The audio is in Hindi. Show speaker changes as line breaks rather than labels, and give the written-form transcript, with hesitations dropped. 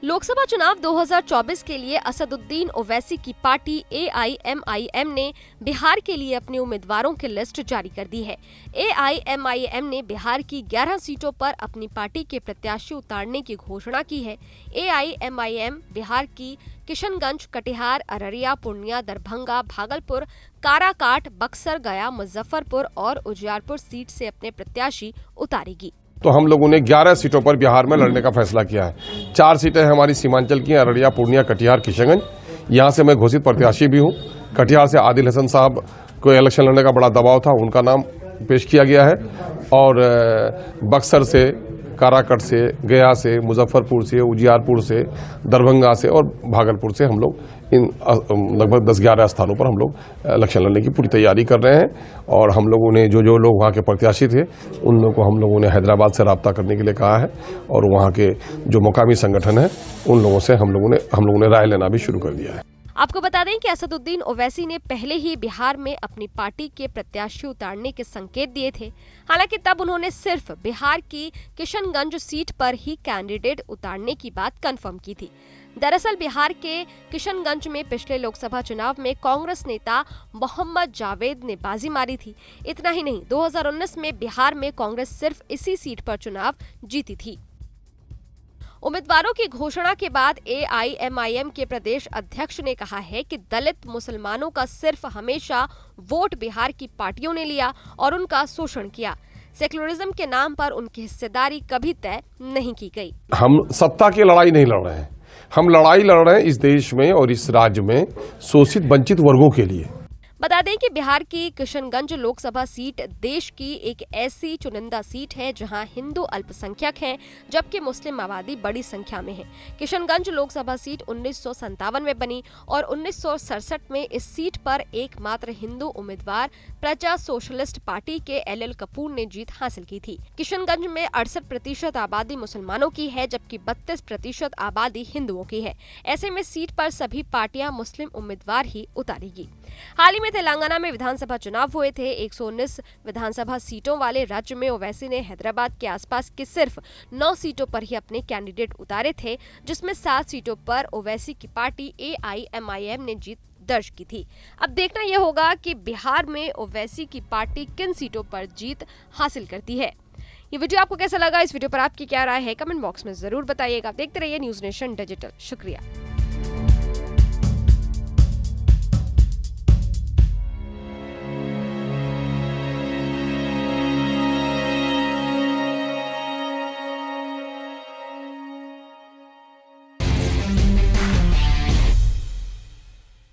लोकसभा चुनाव 2024 के लिए असदुद्दीन ओवैसी की पार्टी AIMIM ने बिहार के लिए अपने उम्मीदवारों की लिस्ट जारी कर दी है। AIMIM ने बिहार की 11 सीटों पर अपनी पार्टी के प्रत्याशी उतारने की घोषणा की है। AIMIM बिहार की किशनगंज, कटिहार, अररिया, पूर्णिया, दरभंगा, भागलपुर, काराकाट, बक्सर, गया, मुजफ्फरपुर और उजियारपुर सीट से अपने प्रत्याशी उतारेगी।
तो हम लोगों ने 11 सीटों पर बिहार में लड़ने का फैसला किया है। 4 सीटें हमारी सीमांचल की, अररिया, पूर्णिया, कटिहार, किशनगंज। यहाँ से मैं घोषित प्रत्याशी भी हूँ। कटिहार से आदिल हसन साहब को इलेक्शन लड़ने का बड़ा दबाव था, उनका नाम पेश किया गया है। और बक्सर से, काराकट से, गया से, मुजफ्फरपुर से, उजियारपुर से, दरभंगा से और भागलपुर से हम लोग इन लगभग 10-11 स्थानों पर हम लोग इलेक्शन लड़ने की पूरी तैयारी कर रहे हैं। और हम लोगों ने जो लोग वहाँ के प्रत्याशी थे उन लोगों को हम लोगों ने हैदराबाद से रब्ता करने के लिए कहा है और वहाँ के जो मुकामी संगठन है उन लोगों से हम लोगों ने राय लेना भी शुरू कर दिया है।
आपको बता दें कि असदुद्दीन ओवैसी ने पहले ही बिहार में अपनी पार्टी के प्रत्याशी उतारने के संकेत दिए थे। हालांकि तब उन्होंने सिर्फ बिहार की किशनगंज सीट पर ही कैंडिडेट उतारने की बात कंफर्म की थी। दरअसल बिहार के किशनगंज में पिछले लोकसभा चुनाव में कांग्रेस नेता मोहम्मद जावेद ने बाजी मारी थी। इतना ही नहीं, 2019 में बिहार में कांग्रेस सिर्फ इसी सीट पर चुनाव जीती थी। उम्मीदवारों की घोषणा के बाद AIMIM के प्रदेश अध्यक्ष ने कहा है कि दलित मुसलमानों का सिर्फ हमेशा वोट बिहार की पार्टियों ने लिया और उनका शोषण किया। सेक्युलरिज्म के नाम पर उनकी हिस्सेदारी कभी तय नहीं की गई।
हम सत्ता की लड़ाई नहीं लड़ रहे हैं, हम लड़ाई लड़ रहे हैं इस देश में और इस राज्य में शोषित वंचित वर्गों के लिए।
बता दें कि बिहार की किशनगंज लोकसभा सीट देश की एक ऐसी चुनिंदा सीट है जहां हिंदू अल्पसंख्यक हैं, जबकि मुस्लिम आबादी बड़ी संख्या में है। किशनगंज लोकसभा सीट 1957 में बनी और 1967 में इस सीट पर एकमात्र हिंदू उम्मीदवार प्रजा सोशलिस्ट पार्टी के LL कपूर ने जीत हासिल की थी। किशनगंज में 68% आबादी मुसलमानों की है, जबकि 32% आबादी हिंदुओं की है। ऐसे में सीट पर सभी पार्टियां मुस्लिम उम्मीदवार ही उतारेगी। हाल ही में तेलंगाना में विधानसभा चुनाव हुए थे। 119 विधानसभा सीटों वाले राज्य में ओवैसी ने हैदराबाद के आसपास की सिर्फ 9 सीटों पर ही अपने कैंडिडेट उतारे थे, जिसमें 7 सीटों पर ओवैसी की पार्टी AIMIM ने जीत दर्ज की थी। अब देखना यह होगा कि बिहार में ओवैसी की पार्टी किन सीटों पर जीत हासिल करती है। ये वीडियो आपको कैसा लगा? इस वीडियो पर आपकी क्या राय है? कमेंट बॉक्स में जरूर बताइएगा। देखते रहिए न्यूज़ नेशन डिजिटल। शुक्रिया।